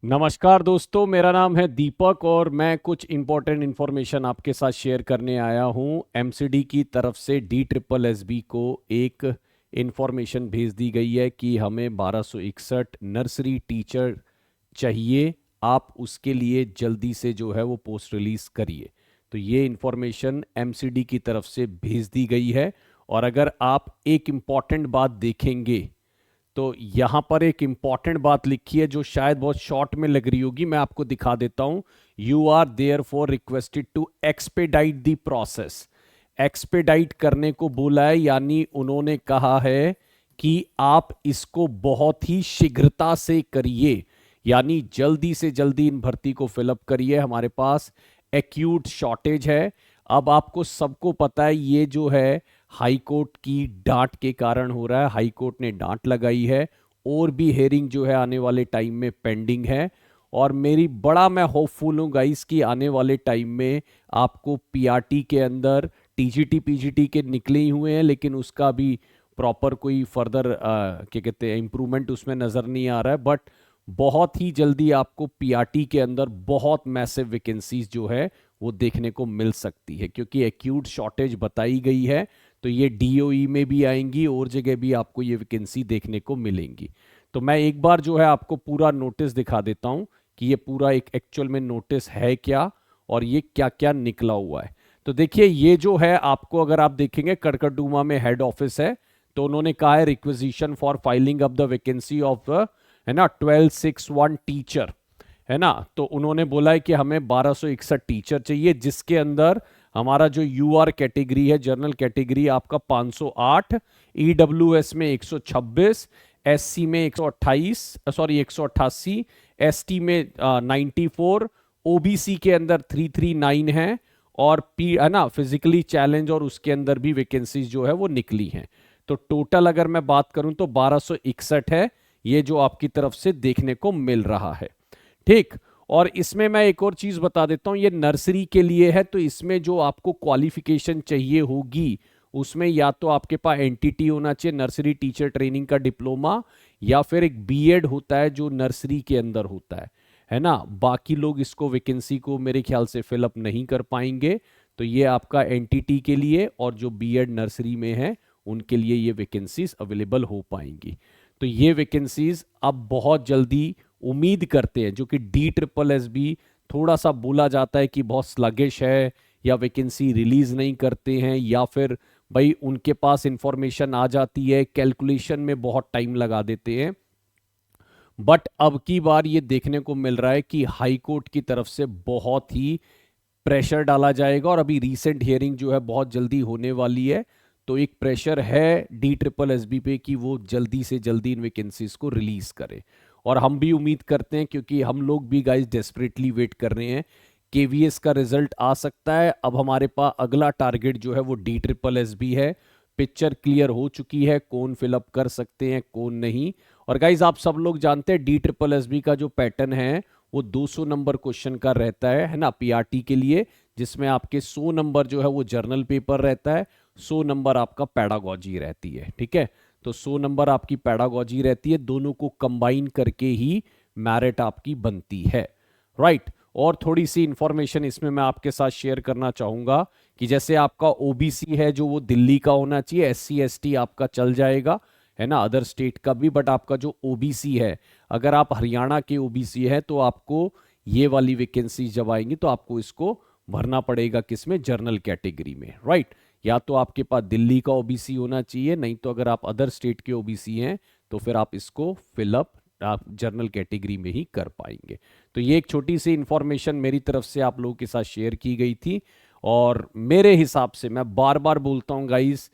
नमस्कार दोस्तों, मेरा नाम है दीपक और मैं कुछ इम्पोर्टेंट इन्फॉर्मेशन आपके साथ शेयर करने आया हूँ। एमसीडी की तरफ से डी ट्रिपल एस बी को एक इन्फॉर्मेशन भेज दी गई है कि हमें 1261 नर्सरी टीचर चाहिए। आप उसके लिए जल्दी से जो है वो पोस्ट रिलीज करिए। तो ये इन्फॉर्मेशन एमसीडी की तरफ से भेज दी गई है। और अगर आप एक इम्पॉर्टेंट बात देखेंगे तो यहां पर एक इंपॉर्टेंट बात लिखी है जो शायद बहुत शॉर्ट में लग रही होगी, मैं आपको दिखा देता हूं। You are therefore requested to expedite the process. Expedite करने को बोला है, यानी उन्होंने कहा है कि आप इसको बहुत ही शीघ्रता से करिए, यानी जल्दी से जल्दी इन भर्ती को फिलअप करिए। हमारे पास एक्यूट शॉर्टेज है। अब आपको सबको पता है ये जो है हाई कोर्ट की डांट के कारण हो रहा है। हाई कोर्ट ने डांट लगाई है और भी हेयरिंग जो है आने वाले टाइम में पेंडिंग है। और मैं होपफुल हूँ गाइस कि आने वाले टाइम में आपको पीआरटी के अंदर टीजीटी पीजीटी के निकले ही हुए हैं, लेकिन उसका भी प्रॉपर कोई फर्दर क्या कहते हैं इम्प्रूवमेंट उसमें नज़र नहीं आ रहा है। बट बहुत ही जल्दी आपको पीआरटी के अंदर बहुत मैसिव वैकेंसीज जो है वो देखने को मिल सकती है, क्योंकि एक्यूट शॉर्टेज बताई गई है। तो ये डीओई में भी आएंगी और जगह भी आपको ये वैकेंसी देखने को मिलेंगी। तो मैं एक बार जो है आपको पूरा नोटिस दिखा देता हूं कि ये पूरा एक एक्चुअल में नोटिस है क्या और ये क्या क्या निकला हुआ है। तो देखिए, ये जो है आपको अगर आप देखेंगे कड़कड़डूमा में हेड ऑफिस है। तो उन्होंने कहा है requisition for filing of the vacancy of, है ना, 1261 टीचर, है ना। तो उन्होंने बोला है कि हमें 1261 टीचर चाहिए, जिसके अंदर हमारा जो यूआर कैटेगरी है, जनरल कैटेगरी, आपका 508, ईडब्ल्यूएस में 126, एससी में 128, सॉरी 188, एसटी में 94, ओबीसी के अंदर 339 है। और पी, है ना, फिजिकली चैलेंज, और उसके अंदर भी वैकेंसीज जो है वो निकली हैं। तो टोटल अगर मैं बात करूं तो 1261 है, ये जो आपकी तरफ से देखने को मिल रहा है। ठीक। और इसमें मैं एक और चीज बता देता हूं, ये नर्सरी के लिए है। तो इसमें जो आपको क्वालिफिकेशन चाहिए होगी उसमें या तो आपके पास एनटीटी होना चाहिए, नर्सरी टीचर ट्रेनिंग का डिप्लोमा, या फिर एक बीएड होता है जो नर्सरी के अंदर होता है ना। बाकी लोग इसको वैकेंसी को मेरे ख्याल से फिलअप नहीं कर पाएंगे। तो ये आपका एनटीटी के लिए और जो बीएड नर्सरी में है उनके लिए ये वैकेंसीज अवेलेबल हो पाएंगी। तो ये वैकेंसीज अब बहुत जल्दी उम्मीद करते हैं, जो कि डी ट्रिपल एस बी थोड़ा सा बोला जाता है कि बहुत स्लगिश है या वैकेंसी रिलीज नहीं करते हैं, या फिर भाई उनके पास इंफॉर्मेशन आ जाती है कैलकुलेशन में बहुत टाइम लगा देते हैं। बट अब की बार ये देखने को मिल रहा है कि हाई कोर्ट की तरफ से बहुत ही प्रेशर डाला जाएगा, और अभी रीसेंट हियरिंग जो है बहुत जल्दी होने वाली है। तो एक प्रेशर है डी ट्रिपल एस बी पे कि वो जल्दी से जल्दी इन वैकेंसीज को रिलीज करे। और हम भी उम्मीद करते हैं, क्योंकि हम लोग भी गाइस डेस्परेटली वेट कर रहे हैं। केवीएस का रिजल्ट आ सकता है। अब हमारे पास अगला टारगेट जो है वो डी ट्रिपल एस बी है। पिक्चर क्लियर हो चुकी है, कौन फिलअप कर सकते हैं कौन नहीं। और गाइज आप सब लोग जानते हैं डी ट्रिपल एस बी का जो पैटर्न है वो 200 नंबर क्वेश्चन का रहता है ना, पीआरटी के लिए, जिसमें आपके 100 नंबर जो है वो जर्नल पेपर रहता है, 100 नंबर आपका पैडागॉजी रहती है। ठीक है। तो 100 नंबर आपकी पैडागॉजी रहती है, दोनों को कंबाइन करके ही मैरिट आपकी बनती है। राइट। और थोड़ी सी इंफॉर्मेशन इसमें मैं आपके साथ शेयर करना चाहूंगा कि जैसे आपका ओबीसी है जो वो दिल्ली का होना चाहिए, एससी एसटी आपका चल जाएगा, है ना, अदर स्टेट का भी। बट आपका जो ओबीसी है, अगर आप हरियाणा के ओबीसी है तो आपको ये वाली वैकेंसी जब आएंगी तो आपको इसको भरना पड़ेगा किसमें, जर्नल कैटेगरी में। राइट। या तो आपके पास दिल्ली का ओबीसी होना चाहिए, नहीं तो अगर आप अदर स्टेट के ओबीसी हैं तो फिर आप इसको फिलअप आप जर्नल कैटेगरी में ही कर पाएंगे। तो ये एक छोटी सी इंफॉर्मेशन मेरी तरफ से आप लोगों के साथ शेयर की गई थी। और मेरे हिसाब से मैं बार बार बोलता हूं गाइस,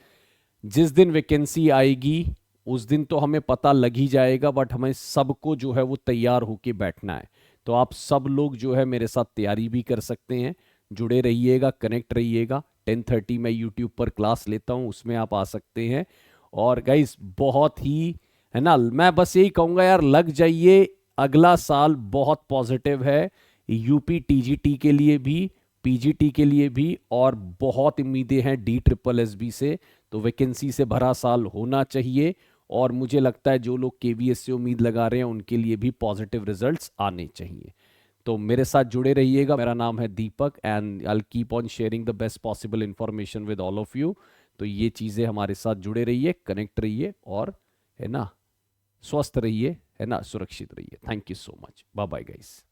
जिस दिन वैकेंसी आएगी उस दिन तो हमें पता लग ही जाएगा, बट हमें सबको जो है वो तैयार होके बैठना है। तो आप सब लोग जो है मेरे साथ तैयारी भी कर सकते हैं, जुड़े रहिएगा, कनेक्ट रहिएगा। 10:30 मैं यूट्यूब पर क्लास लेता हूँ, उसमें आप आ सकते हैं। और गाइस बहुत ही, है ना, मैं बस यही कहूँगा यार, लग जाइए। अगला साल बहुत पॉजिटिव है यूपी टीजीटी के लिए भी, पीजीटी के लिए भी, और बहुत उम्मीदें हैं डी ट्रिपल एस बी से। तो वैकेंसी से भरा साल होना चाहिए। और मुझे लगता है जो लोग केवीएस से उम्मीद लगा रहे हैं उनके लिए भी पॉजिटिव रिजल्ट्स आने चाहिए। तो मेरे साथ जुड़े रहिएगा। मेरा नाम है Deepak and I will keep on sharing the best possible information with all of you. तो ये चीज़ें हमारे साथ जुड़े रहिए, कनेक्ट रहिए और है ना स्वस्थ रहिए, है ना सुरक्षित रहिए। Thank you so much. Bye bye guys.